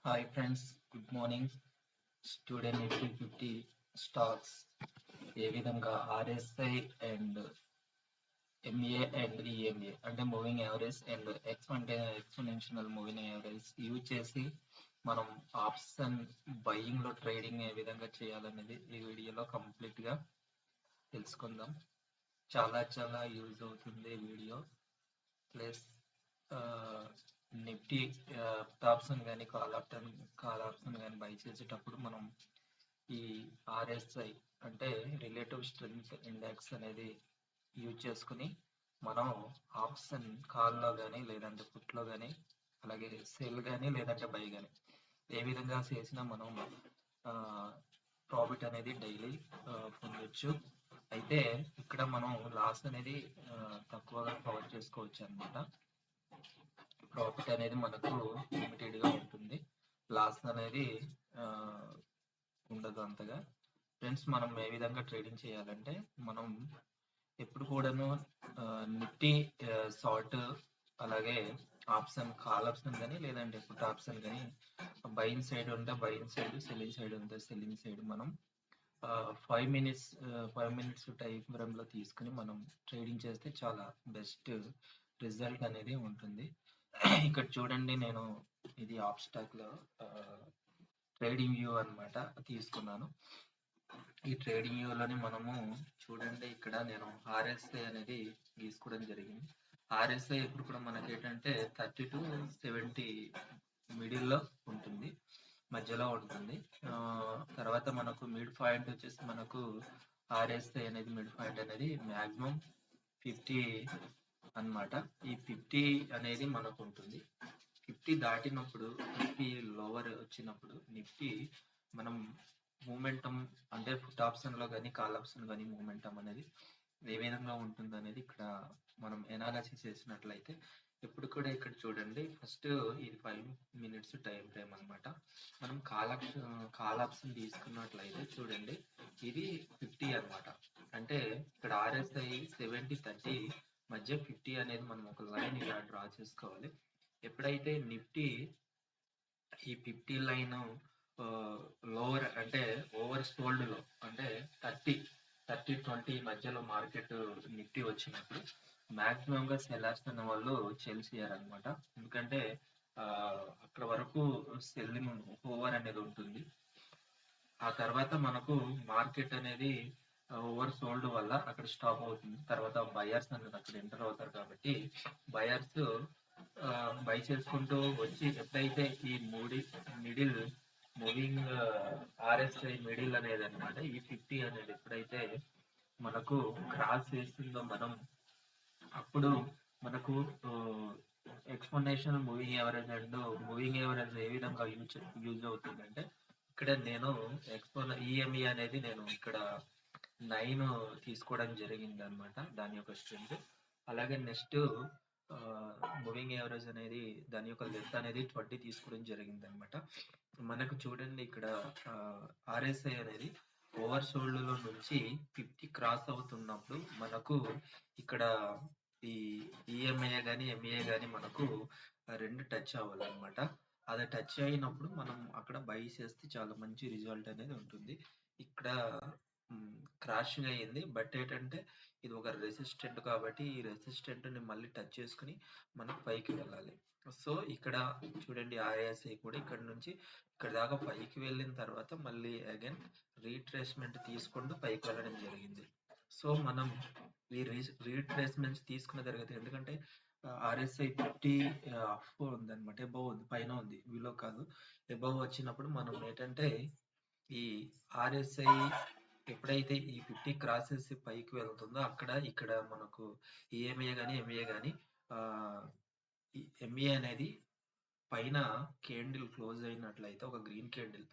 Hi friends, good morning. Student Nifty 50 stocks ఏ విధంగా RSI and MA and EMA అంటే moving average and X అంటే exponential moving average use చేసి మనం option buying లో trading ఏ విధంగా చేయాలనేది ఈ వీడియోలో కంప్లీట్ గా తెలుసుకుందాం. చాలా యూజ్ అవుతుంది వీడియో. ప్లస్ నిఫ్టీ ఆప్షన్ కానీ కాల్ ఆప్షన్ కానీ బై చేసేటప్పుడు మనం ఈ ఆర్ఎస్ఐ అంటే రిలేటివ్ స్ట్రెంగ్త్ ఇండెక్స్ అనేది యూజ్ చేసుకుని మనం ఆప్షన్ కాల్లో కానీ లేదంటే పుట్లో కానీ అలాగే సెల్ కానీ లేదంటే బై కానీ ఏ విధంగా చేసినా మనం ప్రాఫిట్ అనేది డైలీ పొందొచ్చు. అయితే ఇక్కడ మనం లాస్ అనేది తక్కువగా కవర్ చేసుకోవచ్చు అనమాట. ప్రాఫిట్ అనేది మనకు లిమిటెడ్ గా ఉంటుంది. లాస్ అనేది ఉండదు అంతగా. ఫ్రెండ్స్, మనం ఏ విధంగా ట్రేడింగ్ చేయాలంటే మనం ఎప్పుడు కూడాను నిఫ్టీ షార్ట్ అలాగే కాల్ ఆప్షన్ కానీ లేదంటే పుట్ ఆప్షన్ కానీ బయింగ్ సైడ్ ఉంటే బయింగ్ సైడ్, సెల్లింగ్ సైడ్ ఉంటే సెల్లింగ్ సైడ్ మనం 5 మినిట్స్ టైం ఫ్రేమ్ లో తీసుకుని మనం ట్రేడింగ్ చేస్తే చాలా బెస్ట్ రిజల్ట్ అనేది ఉంటుంది. ఇక్కడ చూడండి, నేను ఇది ఆప్ స్టాక్ లో ట్రేడింగ్ వ్యూ అన్నమాట తీసుకున్నాను. ఈ ట్రేడింగ్ వ్యూ లోని మనము చూడండి, ఇక్కడ నేను ఆర్ఎస్ఐ అనేది గీసుకోవడం జరిగింది. ఆర్ఎస్ఐ ఇప్పుడు కూడా మనకి ఏంటంటే 30 to 70 మిడిల్ లో ఉంటుంది, మధ్యలో ఉంటుంది. తర్వాత మనకు మిడ్ పాయింట్ వచ్చేసి మనకు ఆర్ఎస్ఐ అనేది మిడ్ పాయింట్ అనేది మాక్సిమం 50 అన్నమాట. ఈ 50 అనేది మనకు ఉంటుంది. 50 దాటినప్పుడు 50 లోవర్ వచ్చినప్పుడు నిఫ్టీ మనం మూమెంటం అంటే పుట్ ఆప్షన్ లో కానీ కాల్ ఆప్షన్ కానీ మూమెంటం అనేది ఏ విధంగా ఉంటుంది అనేది ఇక్కడ మనం ఎనాలిసిస్ చేసినట్లయితే ఇప్పుడు కూడా ఇక్కడ చూడండి, ఫస్ట్ ఇది 5 మినిట్స్ టైం ఫ్రేమ్ అన్నమాట. మనం కాల్ ఆప్షన్ తీసుకున్నట్లయితే చూడండి, ఇది 50 అన్నమాట. అంటే ఇక్కడ ఆర్ఎస్ఐ 70-30 మధ్య 50 అనేది మనం ఒక లైన్ ఇలా డ్రా చేసుకోవాలి. ఎప్పుడైతే నిఫ్టీ ఈ 50 లైన్ లోవర్ అంటే ఓవర్ సోల్డ్ లో అంటే 30-20 మధ్యలో మార్కెట్ నిఫ్టీ వచ్చినప్పుడు మాక్సిమం గా సెల్లర్స్ అన్న వాళ్ళు సెల్ చేయాలన్నమాట. ఎందుకంటే అక్కడ వరకు సెల్లింగ్ ఓవర్ అనేది ఉంటుంది. ఆ తర్వాత మనకు మార్కెట్ అనేది ఓవర్ సోల్డ్ వల్ల అక్కడ స్టాప్ అవుతుంది. తర్వాత బయర్స్ అనేది అక్కడ ఎంటర్ అవుతారు కాబట్టి బయర్స్ బై చేసుకుంటూ వచ్చి ఎప్పుడైతే ఈ మిడిల్ మూవింగ్ ఆర్ఎస్ఐ మిడిల్ అనేది అన్నమాట, ఈ 50 అనేది ఎప్పుడైతే మనకు క్రాస్ చేస్తుందో మనం అప్పుడు మనకు exponential moving average and moving average ఏ విధంగా యూజ్ అవుతుందంటే ఇక్కడ నేను ఈఎంఈ అనేది నేను ఇక్కడ 9 తీసుకోవడం జరిగింది అనమాట, దాని యొక్క స్ట్రెంత్. అలాగే నెక్స్ట్ మూవింగ్ యావరేజ్ అనేది దాని యొక్క లెంత్ అనేది 20 తీసుకోవడం జరిగింది అనమాట. మనకు చూడండి, ఇక్కడ ఆర్ఎస్ఐ అనేది ఓవర్ సోల్డ్ లో నుంచి 50 క్రాస్ అవుతున్నప్పుడు మనకు ఇక్కడ ఈ ఈఎంఐ కానీ ఎంఏ కానీ మనకు రెండు టచ్ అవ్వాలన్నమాట. అది టచ్ అయినప్పుడు మనం అక్కడ బై చేస్తే చాలా మంచి రిజల్ట్ అనేది ఉంటుంది. ఇక్కడ క్రాషింగ్ అయ్యింది, బట్ ఏంటంటే ఇది ఒక రెసిస్టెంట్ కాబట్టి ఈ రెసిస్టెంట్ ని మళ్ళీ టచ్ చేసుకుని మనం పైకి వెళ్ళాలి. సో ఇక్కడ చూడండి, ఆర్ఎస్ఐ కూడా ఇక్కడ నుంచి ఇక్కడ దాకా పైకి వెళ్ళిన తర్వాత మళ్ళీ అగైన్ రీట్రేస్మెంట్ తీసుకుంటూ పైకి వెళ్ళడం జరిగింది. సో మనం ఈ రీట్రేస్మెంట్స్ తీసుకున్న తర్వాత ఎందుకంటే ఆర్ఎస్ఐ 50 ఉందన్నమాట, ఎబవ్ ఉంది, పైన ఉంది, విలో కాదు. ఎబవ్ వచ్చినప్పుడు మనం ఏంటంటే ఈ ఆర్ఎస్ఐ ఎప్పుడైతే ఈ 50 క్రాసెస్ పైకి వెళ్తుందో ఇక్కడ మనకు ఈఎంఏ కానీ ఎంఏ కానీ ఎంఏ అనేది పైన క్యాండిల్ క్లోజ్ అయినట్లయితే ఒక గ్రీన్ క్యాండిల్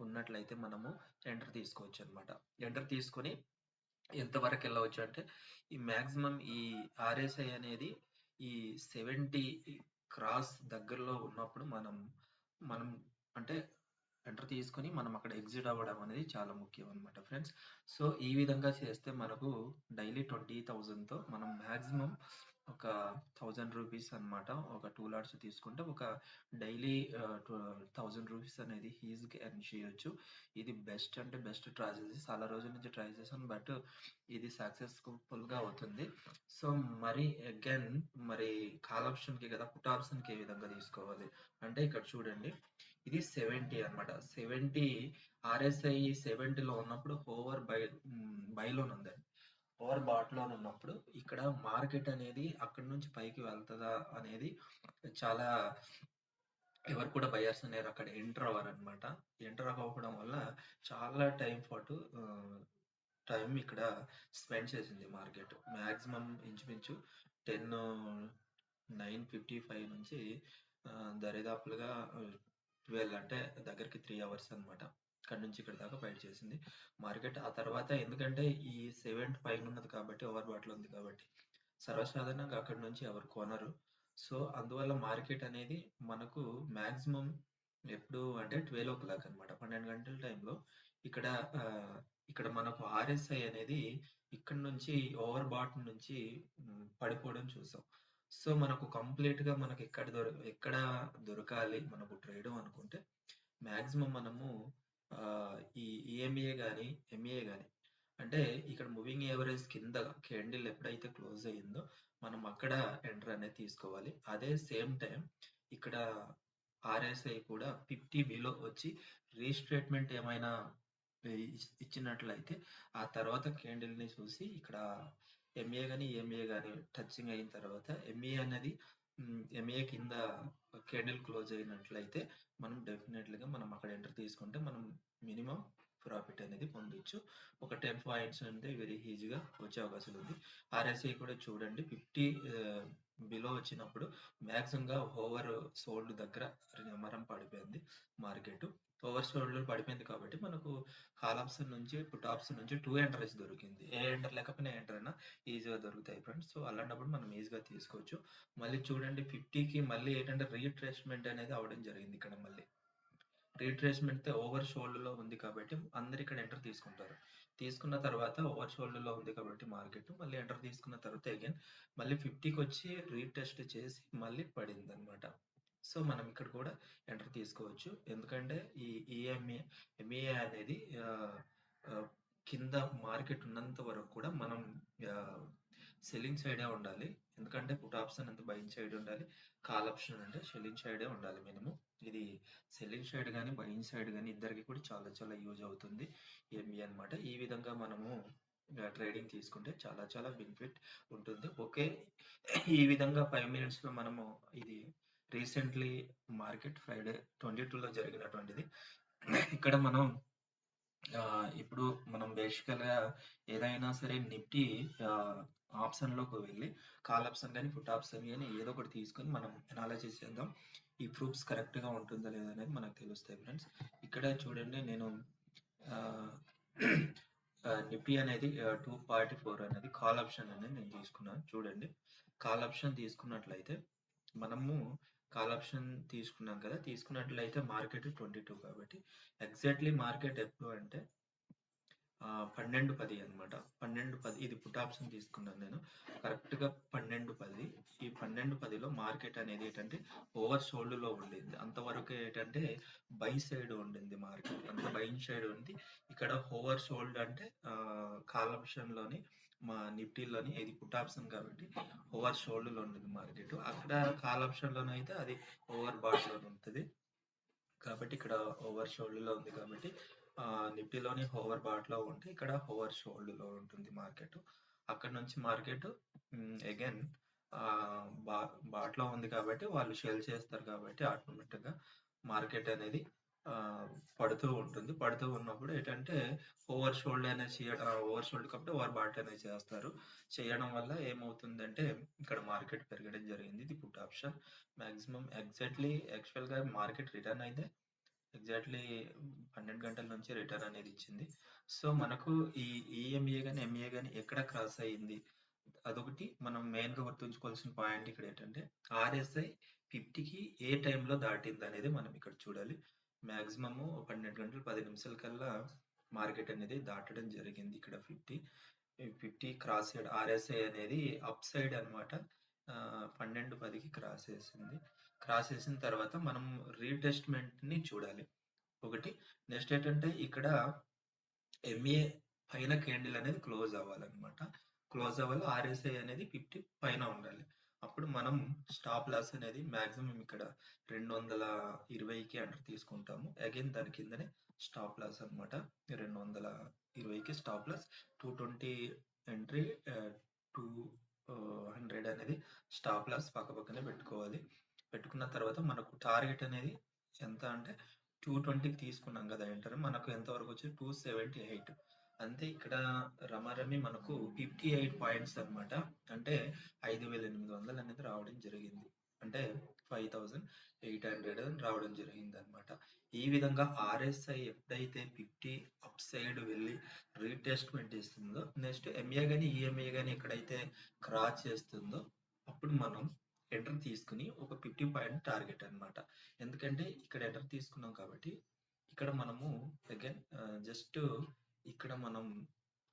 ఉన్నట్లయితే మనము ఎంటర్ తీసుకోవచ్చు అనమాట. ఎంటర్ తీసుకొని ఎంత వరకు వెళ్ళవచ్చు అంటే ఈ మాక్సిమం ఈ ఆర్ఎస్ఐ అనేది ఈ 70 క్రాస్ దగ్గరలో ఉన్నప్పుడు మనం అంటే ఎంటర్ తీసుకొని మనం అక్కడ ఎగ్జిట్ అవ్వడం అనేది చాలా ముఖ్యం అనమాట ఫ్రెండ్స్. సో ఈ విధంగా చేస్తే మనకు డైలీ 20,000 తో మనం మాక్సిమం ఒక 1000 రూపీస్ అన్నమాట. ఒక 2 లాట్స్ తీసుకుంటే ఒక డైలీ 1000 రూపీస్ అనేది ఈజీగా ఎర్న్ చేయొచ్చు. ఇది బెస్ట్ అంటే బెస్ట్ ట్రై చేసి చాలా రోజుల నుంచి ట్రై చేశాను. బట్ ఇది సక్సెస్‌ఫుల్‌గా అవుతుంది. సో, మరి అగైన్ మరి కాల్ ఆప్షన్‌కి కదా పుట్ ఆప్షన్‌కి ఏ విధంగా తీసుకోవాలి? అంటే ఇక్కడ చూడండి. ఇది 70 అన్నమాట. 70 ఆర్ఎస్ఐ 70లో ఉన్నప్పుడు బైలోనే ఉందండి. ఓవర్ బాట్ లోన్ ఉన్నప్పుడు ఇక్కడ మార్కెట్ అనేది అక్కడి నుంచి పైకి వెళ్తదా అనేది చాలా ఎవరు కూడా బయర్స్ అనేవారు అక్కడ ఎంటర్ అవ్వరు అనమాట. ఎంటర్ అవ్వకపోవడం వల్ల చాలా టైం ఇక్కడ స్పెండ్ చేసింది మార్కెట్. మాక్సిమం ఇంచుమించు 10 9:55 నుంచి దరిదాపులుగా 12 అంటే దగ్గరికి 3 అవర్స్ అన్నమాట. అక్కడి నుంచి ఇక్కడ దాకా ఫైట్ చేసింది మార్కెట్. ఆ తర్వాత ఎందుకంటే ఈ 70 పైన ఉన్నది కాబట్టి ఓవర్ బాట్‌లో ఉంది కాబట్టి సర్వసాధారణంగా అక్కడి నుంచి ఎవరు కొనరు. సో, అందువల్ల మార్కెట్ అనేది మనకు మాక్సిమం ఎప్పుడు అంటే 12:00 అన్నమాట. 12 గంటల టైంలో ఇక్కడ ఇక్కడ మనకు ఆర్ఎస్ఐ అనేది ఇక్కడి నుంచి ఓవర్ బాట్ నుంచి పడిపోవడం చూసాం. సో, మనకు కంప్లీట్‌గా మనకు ఎక్కడ దొరకాలి మనకు ట్రేడు అనుకుంటే మాక్సిమం మనము ఈ ఈఎంఏ గాని, ఎంఏ గాని అంటే ఇక్కడ మూవింగ్ యావరేజ్ కింద క్యాండిల్ ఎప్పుడైతే క్లోజ్ అయ్యిందో మనం అక్కడ ఎంటర్ అనేది తీసుకోవాలి. అదే సేమ్ టైం ఇక్కడ ఆర్ఎస్ఐ కూడా 50 బిలో వచ్చి రీస్ట్రేట్మెంట్ ఏమైనా ఇచ్చినట్లయితే ఆ తర్వాత క్యాండిల్ ని చూసి ఇక్కడ ఎంఏ గాని ఈఎంఏ గాని టచింగ్ అయిన తర్వాత ఎంఏ అనేది ఎంఏ కింద క్యాండిల్ క్లోజ్ అయినట్లయితే మనం డెఫినెట్లీగా మనం అక్కడ ఎంటర్ తీసుకుంటే మనం మినిమం ప్రాఫిట్ అనేది పొందొచ్చు. ఒక 10 పాయింట్స్ అంటే వెరీ ఈజీగా వచ్చే అవకాశం ఉంది. ఆర్ఎస్ఐ కూడా చూడండి 50 బిలో వచ్చినప్పుడు మ్యాక్సిమంగా ఓవర్ సోల్డ్ దగ్గర నిమ్మరం పడిపోయింది మార్కెట్. ఓవర్ సోల్డ్ పడిపోయింది కాబట్టి మనకు కాల్ ఆప్షన్ నుంచి పుట్ ఆప్షన్ నుంచి 2 ఎంట్రీస్ దొరికింది. ఏ ఎంటర్ లేకపోయినా ఏ ఎంటర్ అయినా ఈజీగా దొరుకుతాయి ఫ్రెండ్స్. సో, అలాంటప్పుడు మనం ఈజీగా తీసుకోవచ్చు. మళ్ళీ చూడండి 50కి మళ్ళీ ఏంటంటే రీట్రేస్మెంట్ అనేది అవ్వడం జరిగింది ఇక్కడ మళ్ళీ. రీట్రేస్మెంట్ ఓవర్ షోల్డర్లో ఉంది కాబట్టి అందరు ఇక్కడ ఎంటర్ తీసుకుంటారు. తీసుకున్న తర్వాత ఓవర్ షోల్డర్లో ఉంది కాబట్టి మార్కెట్ మళ్ళీ ఎంటర్ తీసుకున్న తర్వాత అగైన్ మళ్ళీ 50కి వచ్చి రీటెస్ట్ చేసి మళ్ళీ పడింది అనమాట. సో, మనం ఇక్కడ కూడా ఎంటర్ తీసుకోవచ్చు. ఎందుకంటే ఈ ఎంఏ అనేది కింద మార్కెట్ ఉన్నంత వరకు కూడా మనం సెల్లింగ్ సైడే ఉండాలి. ఎందుకంటే పుట్ ఆప్షన్ అంతా బయింగ్ సైడ్ ఉండాలి. కాల్ ఆప్షన్ అంటే సెల్లింగ్ సైడే ఉండాలి మినిమం. ఇది సెల్లింగ్ సైడ్ గానీ, బయింగ్ సైడ్ గానీ ఇద్దరికి కూడా చాలా చాలా యూజ్ అవుతుంది ఎంఈ అన్నమాట. ఈ విధంగా మనము ట్రేడింగ్ తీసుకుంటే చాలా చాలా బెనిఫిట్ ఉంటుంది. ఓకే. ఈ విధంగా 5 మినిట్స్‌లో మనము ఇది రీసెంట్లీ మార్కెట్ ఫ్రైడే 22లో జరిగినటువంటిది. ఇక్కడ మనం ఇప్పుడు మనం బేసికల్‌గా ఏదైనా సరే నిఫ్టీ ఆప్షన్‌లోకి వెళ్ళి కాల్ ఆప్షన్ గాని, పుట్ ఆప్షన్ గాని ఏదో ఒకటి తీసుకొని మనం అనాలిసిస్ చేద్దాం. ఈ ప్రూఫ్స్ కరెక్ట్‌గా ఉంటుందా లేదా అనేది మనకు తెలుస్తాయి ఫ్రెండ్స్. ఇక్కడ చూడండి నేను ఆహ్, నిఫ్టీ అనేది 244 అనేది కాల్ ఆప్షన్ అనేది నేను తీసుకున్నాను. చూడండి. కాల్ ఆప్షన్ తీసుకున్నట్లయితే మనము కాల్ ఆప్షన్ తీసుకున్నాం కదా! తీసుకున్నట్లయితే మార్కెట్ 22 కాబట్టి ఎగ్జాక్ట్‌లీ మార్కెట్ ఎప్పుడు అంటే 12:10 అన్నమాట. 12:10 ఇది పుట్ ఆప్షన్ తీసుకున్నాను నేను. కరెక్ట్‌గా 12:10 ఈ 12:10లో మార్కెట్ అనేది ఏంటంటే ఓవర్ సోల్డ్‌లో ఉండింది. అంతవరకు ఏంటంటే బై సైడ్ ఉండింది మార్కెట్. అంత బయింగ్ సైడ్ ఉంది. ఇక్కడ ఓవర్ సోల్డ్ అంటే కాల్ ఆప్షన్‌లోని మా నిఫ్టీలోని ఇది పుట్ ఆప్షన్ కాబట్టి ఓవర్ సోల్డ్‌లో ఉండింది మార్కెట్. అక్కడ కాల్ ఆప్షన్‌లోనైతే అది ఓవర్ బాట్‌లో ఉంటది. కాబట్టి ఇక్కడ ఓవర్ షోల్డ్‌లో ఉంది కాబట్టి నిఫ్టీలోని ఓవర్ బాట్‌లో ఉంటే ఇక్కడ ఓవర్ షోల్డ్‌లో ఉంటుంది మార్కెట్. అక్కడ నుంచి మార్కెట్ అగైన్ బాట్‌లో ఉంది కాబట్టి వాళ్ళు సెల్ చేస్తారు కాబట్టి ఆటోమేటిక్‌గా మార్కెట్ అనేది పడుతూ ఉంటుంది. పడుతూ ఉన్నప్పుడు ఏంటంటే ఓవర్ షోల్డ్ అనేది ఓవర్ షోల్డ్ కాబట్టి ఓవర్ బాట్ అనేది చేస్తారు. చేయడం వల్ల ఏమవుతుందంటే ఇక్కడ మార్కెట్ పెరగడం జరిగింది. ఇది పుట్ ఆప్షన్. మాక్సిమం యాక్చువల్‌గా మార్కెట్ రిటర్న్ అయితే ఎగ్జాక్ట్‌లీ 12 గంటల నుంచి రిటర్న్ అనేది ఇచ్చింది. సో, మనకు ఈ ఈఎంఏ గాని, ఎంఏ గాని ఎక్కడ క్రాస్ అయింది? అదొకటి మనం మెయిన్‌గా గుర్తుంచుకోవాల్సిన పాయింట్ ఇక్కడ ఏంటంటే ఆర్ఎస్ఐ 50కి ఏ టైంలో దాటిందనేది మనం ఇక్కడ చూడాలి. మాక్సిమము 12 గంటలు 10 నిమిషాల కల్లా మార్కెట్ అనేది దాటడం జరిగింది ఇక్కడ 50. ఈ 50 క్రాస్ సైడ్ ఆర్ఎస్ఐ అనేది అప్ సైడ్ అన్నమాట. 12:10కి క్రాస్ చేసింది. క్రాస్ చేసిన తర్వాత మనం రీటెస్ట్మెంట్ని చూడాలి ఒకటి. నెక్స్ట్ ఏంటంటే ఇక్కడ ఎంఏ పైన క్యాండిల్ అనేది క్లోజ్ అవ్వాలన్నమాట. క్లోజ్ అవ్వాలి, ఆర్ఎస్ఐ అనేది 50 పైన ఉండాలి. అప్పుడు మనం స్టాప్ లాస్ అనేది మాక్సిమం ఇక్కడ 220కి ఎంటర్ తీసుకుంటాము. అగైన్ దాని కిందనే స్టాప్ లాస్ అన్నమాట. 220కి స్టాప్ లాస్, 220 ఎంట్రీ, 200 అనేది స్టాప్ లాస్ పక్కనే పెట్టుకోవాలి. పెట్టుకున్న తర్వాత మనకు టార్గెట్ అనేది ఎంత అంటే 220కి తీసుకున్నాం కదా ఎంటర్, మనకు ఎంతవరకు వచ్చి 278. అంతే. ఇక్కడ రమారమి మనకు 58 పాయింట్స్ అన్నమాట. అంటే 5,800 అనేది రావడం జరిగింది. అంటే 5,800 రావడం జరిగింది అన్నమాట. ఈ విధంగా ఆర్ఎస్ఐ ఎప్పుడైతే 50 అప్ సైడ్ వెళ్ళి రీటెస్ట్మెంట్ ఇస్తుందో, నెక్స్ట్ ఎంఏ కానీ ఈఎంఏ కానీ ఎక్కడైతే క్రాస్ చేస్తుందో అప్పుడు మనం ఎంటర్ తీసుకుని ఒక 50 పాయింట్ టార్గెట్ అన్నమాట. ఎందుకంటే ఇక్కడ ఎంటర్ తీసుకున్నాం కాబట్టి ఇక్కడ మనము అగైన్ జస్ట్ ఇక్కడ మనం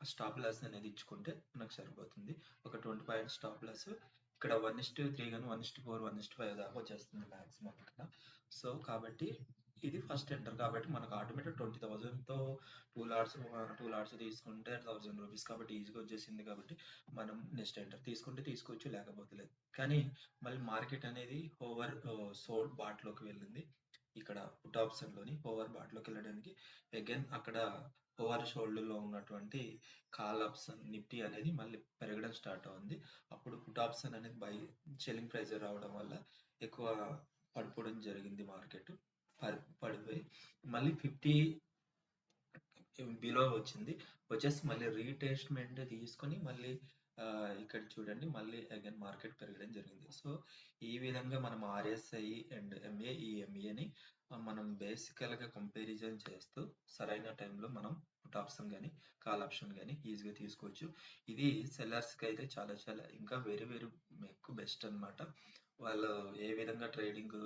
స్టాప్ లాస్ అనేది ఇచ్చుకుంటే మనకు సరిపోతుంది. ఒక 20 పాయింట్ స్టాప్ లాస్. ఇక్కడ 1:3 కానీ 1:4 1:5 దాకా వచ్చేస్తుంది మాక్సిమం ఇక్కడ. సో కాబట్టి ఇది ఫస్ట్ ఎంటర్ కాబట్టి మనకు ఆటోమేటిక్ 20,000తో 2 లాట్స్ తీసుకుంటే 1000 రూపీస్ కాబట్టి ఈజీగా వచ్చేసింది. కాబట్టి మనం నెక్స్ట్ ఎంటర్ తీసుకుంటే తీసుకోవచ్చు, లేకపోతే లేదు. కానీ మళ్ళీ మార్కెట్ అనేది ఓవర్ సోల్డ్ బాట్లోకి వెళ్ళింది. ఇక్కడ పుట్ ఆప్షన్లోని ఓవర్ బాట్లోకి వెళ్ళడానికి అగైన్ అక్కడ ఓవర్ షోల్డర్లో ఉన్నటువంటి కాల్ ఆప్షన్ నిఫ్టీ అనేది మళ్ళీ పెరగడం స్టార్ట్ అవుతుంది. అప్పుడు పుట్ ఆప్షన్ అనేది బై సెల్లింగ్ ప్రైస్ రావడం వల్ల ఎక్కువ పడిపోవడం జరిగింది. మార్కెట్ పడిపోయి మళ్ళీ 50 బిలో వచ్చింది. వచ్చేసి మళ్ళీ రీటెస్ట్మెంట్ తీసుకొని మళ్ళీ ఇక్కడ చూడండి మళ్ళీ అగైన్ మార్కెట్ పెరగడం జరిగింది. సో ఈ విధంగా మనం ఆర్ఎస్ఐ అండ్ ఎంఏ ఈఎంఏని మనం బేసికల్గా కంపారిజన్ చేస్తూ సరైన టైంలో మనం పుట్ ఆప్షన్ కానీ కాల్ ఆప్షన్ కానీ ఈజీగా తీసుకోవచ్చు. ఇది సెల్లర్స్కి అయితే చాలా ఇంకా వెరీ ఎక్కువ బెస్ట్ అన్నమాట. వాళ్ళు ఏ విధంగా ట్రేడింగ్,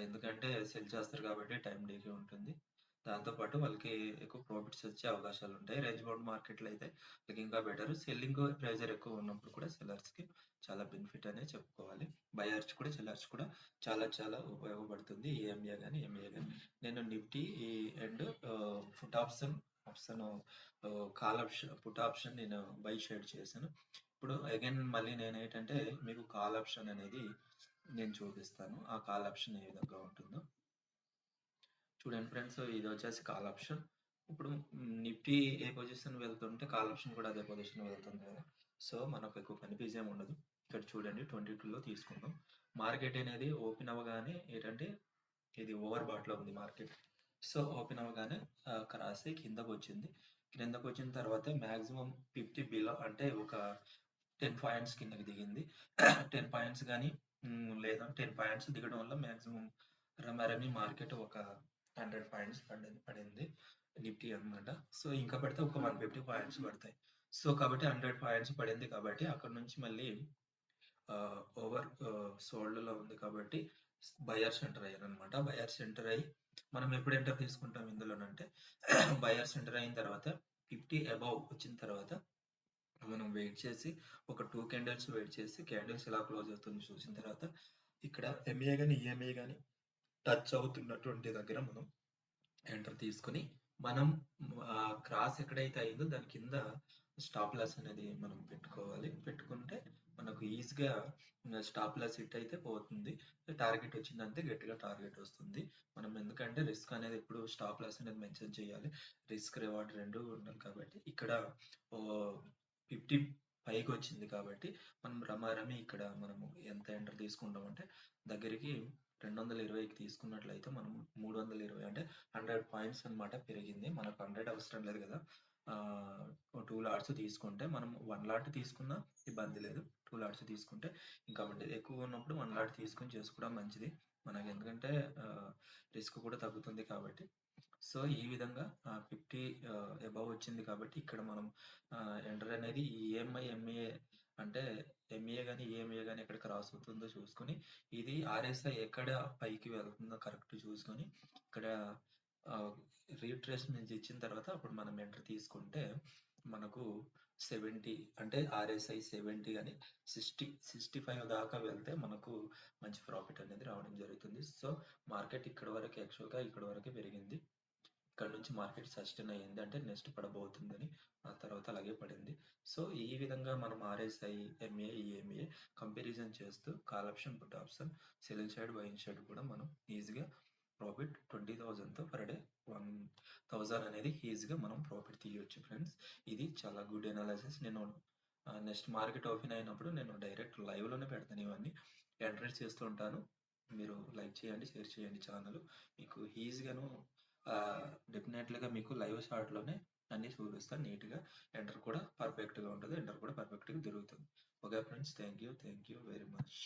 ఎందుకంటే సెల్ చేస్తారు కాబట్టి టైం డీకే ఉంటుంది. దాంతోపాటు వాళ్ళకి ఎక్కువ ప్రాఫిట్స్ వచ్చే అవకాశాలు ఉంటాయి. రేంజ్ బౌండ్ మార్కెట్లో అయితే వాళ్ళకి ఇంకా బెటర్. సెల్లింగ్ ప్రెజర్ ఎక్కువ ఉన్నప్పుడు కూడా సెల్లర్స్కి చాలా బెనిఫిట్ అనే చెప్పుకోవాలి. బయర్స్ కూడా సెల్లర్స్ కూడా చాలా ఉపయోగపడుతుంది. ఈఎంఏ కానీ ఎంఏ కానీ. నేను Nifty and put option call option put option నేను బై షేడ్ చేశాను. ఇప్పుడు అగైన్ మళ్ళీ నేను ఏంటంటే మీకు కాల్ ఆప్షన్ అనేది నేను చూపిస్తాను. ఆ కాల్ ఆప్షన్ ఏ విధంగా ఉంటుందో చూడండి ఫ్రెండ్స్. ఇది వచ్చేసి కాల్ ఆప్షన్. ఇప్పుడు నిఫ్టీ ఏ పొజిషన్ వెళ్తుంటే కాల్ ఆప్షన్ కూడా అదే పొజిషన్ వెళ్తుంది కదా. సో మనకు ఎక్కువ కన్ఫ్యూజన్ ఉండదు. ఇక్కడ చూడండి 22లో తీసుకుందాం. మార్కెట్ అనేది ఓపెన్ అవ్వగానే ఏంటంటే ఇది ఓవర్ బాట్లో ఉంది మార్కెట్. సో ఓపెన్ అవ్వగానే క్రాస్ అయ్యి కిందకు వచ్చింది. కిందకు వచ్చిన తర్వాత మాక్సిమం 50 బిలో అంటే ఒక 10 పాయింట్స్ కిందకి దిగింది. 10 పాయింట్స్ కానీ లేదా 10 పాయింట్స్ దిగడం వల్ల మాక్సిమం రమారమి మార్కెట్ ఒక 100 పాయింట్స్ పడింది నిఫ్టీ అన్నమాట. సో ఇంకా పడితే ఒక 150 పాయింట్స్ పడతాయి. సో కాబట్టి 100 పాయింట్స్ పడింది కాబట్టి అక్కడ నుంచి మళ్ళీ ఓవర్ సోల్డ్లో ఉంది కాబట్టి బయర్స్ ఎంటర్ అయ్యారు అనమాట. బయర్స్ ఎంటర్ అయ్యి మనం ఎప్పుడు ఎంటర్ తీసుకుంటాం ఇందులోనంటే బయర్స్ ఎంటర్ అయిన తర్వాత 50 అబౌవ్ వచ్చిన తర్వాత మనం వెయిట్ చేసి ఒక 2 క్యాండిల్స్ వెయిట్ చేసి క్యాండిల్స్ ఎలా క్లోజ్ అవుతుందో చూసిన తర్వాత ఇక్కడ ఎంఏ కానీ ఈఎంఏ కానీ టచ్ అవుతున్నటువంటి దగ్గర మనం ఎంటర్ తీసుకొని మనం క్రాస్ ఎక్కడైతే అయిందో దాని కింద స్టాప్ లాస్ అనేది మనం పెట్టుకోవాలి. పెట్టుకుంటే మనకు ఈజీగా స్టాప్ లాస్ హిట్ అయితే పోతుంది. టార్గెట్ వచ్చిందంటే గట్టిగా టార్గెట్ వస్తుంది. మనం ఎందుకంటే రిస్క్ అనేది ఎప్పుడు స్టాప్ లాస్ అనేది మెన్షన్ చేయాలి. రిస్క్ రివార్డ్ రెండు ఉండాలి కాబట్టి ఇక్కడ 50 పైకి వచ్చింది కాబట్టి మనం రమారమి ఇక్కడ మనము ఎంత ఎంటర్ తీసుకుంటాం అంటే దగ్గరికి 220కి తీసుకున్నట్లయితే మనం 320 అంటే 100 పాయింట్స్ అన్నమాట పెరిగింది. మనకు 100 అవసరం లేదు కదా. 2 లాట్స్ తీసుకుంటే మనం 1 లాట్ తీసుకున్నా ఇబ్బంది లేదు. 2 లాట్స్ తీసుకుంటే ఇంకా ఎక్కువ ఉన్నప్పుడు 1 లాట్ తీసుకొని చేసుకోవడం మంచిది మనకి, ఎందుకంటే రిస్క్ కూడా తగ్గుతుంది కాబట్టి. సో ఈ విధంగా 50 అబౌవ్ వచ్చింది కాబట్టి ఇక్కడ మనం ఎంటర్ అనేది ఈఎంఐ ఎంఏ అంటే ఎంఏ కానీ ఈఎంఏ కానీ ఎక్కడ క్రాస్ అవుతుందో చూసుకొని ఇది ఆర్ఎస్ఐ ఎక్కడ పైకి వెళ్తుందో కరెక్ట్ చూసుకొని ఇక్కడ రీట్రేస్మెంట్ ఇచ్చిన తర్వాత అప్పుడు మనం ఎంటర్ తీసుకుంటే మనకు 70 అంటే RSI 70 గాని 65 దాకా వెళ్తే మనకు మంచి ప్రాఫిట్ అనేది రావడం జరుగుతుంది. సో మార్కెట్ ఇక్కడ వరకు యాక్చువల్‌గా ఇక్కడ వరకే పెరిగింది. ఇక్కడ నుంచి మార్కెట్ సస్టైన్ అయ్యింది అంటే నెక్స్ట్ పడబోతుందని, ఆ తర్వాత అలాగే పడింది. సో ఈ విధంగా మనం RSI, MA, EMA కంపారిజన్ చేస్తూ call option, put option, selling side, buying side కూడా మనం ఈజీగా ప్రాఫిట్ 20,000తో పర్ డే 1,000 అనేది ఈజీగా మనం ప్రాఫిట్ తీయొచ్చు ఫ్రెండ్స్. ఇది చాలా గుడ్ ఎనాలిసిస్. నేను నెక్స్ట్ మార్కెట్ ఓపెన్ అయినప్పుడు నేను డైరెక్ట్ లైవ్లోనే పెడతాను, ఇవన్నీ ఎంట్రీస్ చేస్తూ ఉంటాను. మీరు లైక్ చేయండి, షేర్ చేయండి ఛానల్. మీకు ఈజీగాను డెఫినెట్లీగా మీకు లైవ్ షాట్లోనే అన్ని చూపిస్తాను నీట్గా. ఎంటర్ కూడా పర్ఫెక్ట్గా ఉంటుంది, ఎంటర్ కూడా పర్ఫెక్ట్గా దొరుకుతుంది. Okay friends, thank you very much.